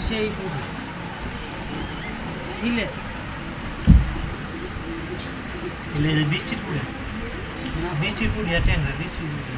সেই পুরি ইলে ইলে বৃষ্টির পুরি বৃষ্টির পুরি আর ট্যাংরা বৃষ্টির পুরি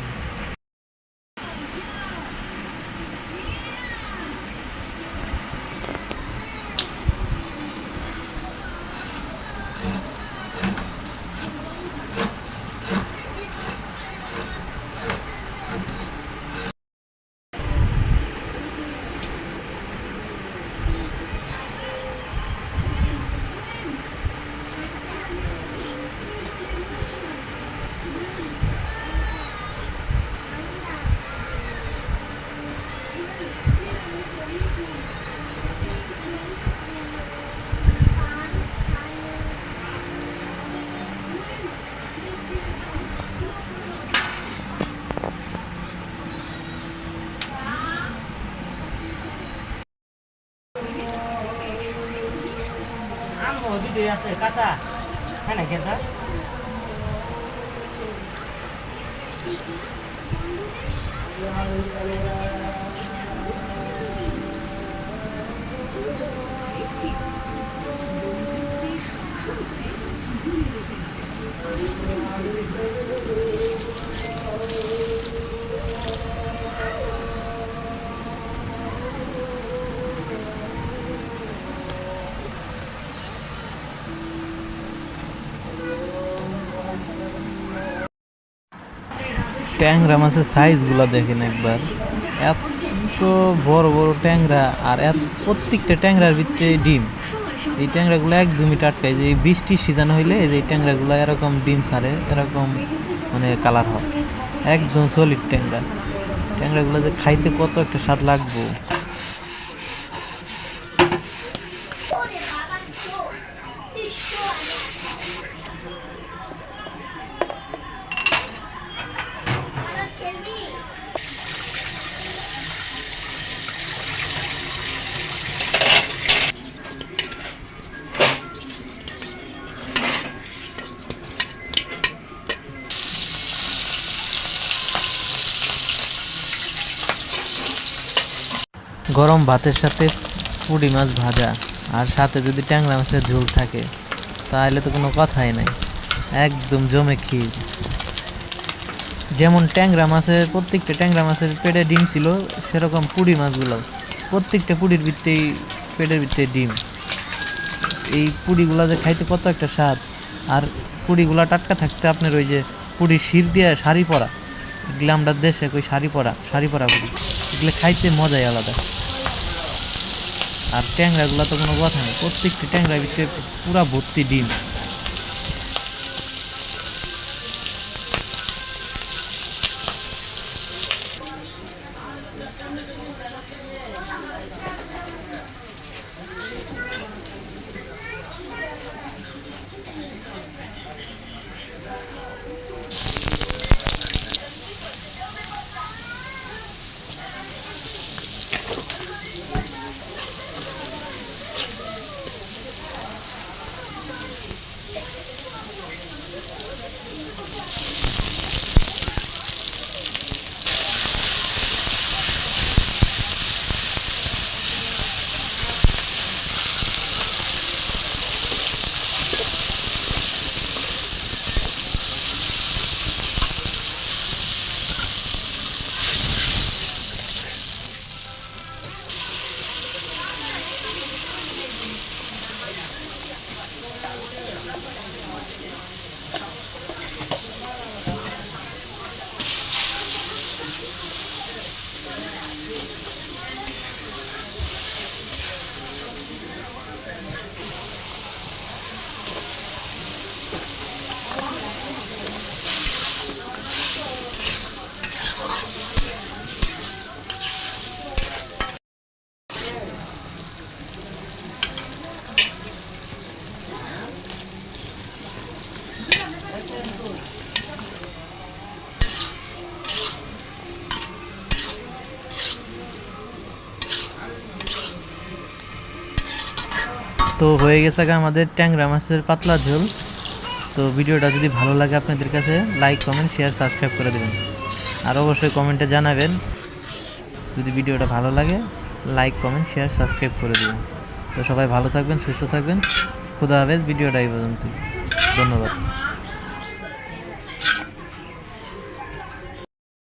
দুটোই আছে কাঁচা হ্যাঁ না খেতা ট্যাংরা মাছের সাইজগুলো দেখেন একবার, এত বড় বড় ট্যাংরা, আর প্রত্যেকটা ট্যাংরার ভিতরে ডিম। এই ট্যাংরাগুলো একদমই টাটকা, যে বৃষ্টির সিজন হইলে এই ট্যাংরাগুলো এরকম ডিম ছাড়ে, এরকম মানে কালার হয়, একদম সলিড ট্যাংরা। ট্যাংরাগুলো যে খাইতে কত একটা স্বাদ লাগবো। গরম ভাতের সাথে পুঁটি মাছ ভাজা আর সাথে যদি ট্যাংরা মাছের ঝোল থাকে তাহলে তো কোনো কথাই নাই, একদম জমে ক্ষীর। যেমন ট্যাংরা মাছের প্রত্যেকটা ট্যাংরা মাছের পেটে ডিম ছিল, সেরকম পুঁটি মাছগুলো প্রত্যেকটা পুঁটির ভিতরেই পেটের ভিতরে ডিম। এই পুঁটিগুলো যে খাইতে কত একটা স্বাদ, আর পুঁটিগুলো টাটকা থাকতে আপনার ওই যে পুঁটির শির দিয়ে শাড়ি পরা, এগুলো আমরা দেশে ওই শাড়ি পরা পুঁটি, এগুলো খাইতে মজাই আলাদা। আর ট্যাংরাগুলো তো কোনো কথা নেই, প্রত্যেকটি ট্যাংরার ভিতরে পুরা ভর্তি ডিম। তো হয়ে গেছে আমাদের ট্যাংরা মাছের পাতলা ঝোল। তো ভিডিওটা যদি ভালো লাগে আপনাদের কাছে লাইক কমেন্ট শেয়ার সাবস্ক্রাইব করে দেবেন, আর অবশ্যই কমেন্টে জানাবেন যদি ভিডিওটা ভালো লাগে। লাইক কমেন্ট শেয়ার সাবস্ক্রাইব করে দেবেন। তো সবাই ভালো থাকবেন, সুস্থ থাকবেন। খুদা হাফেজ। ভিডিওটা এই পর্যন্ত। ধন্যবাদ।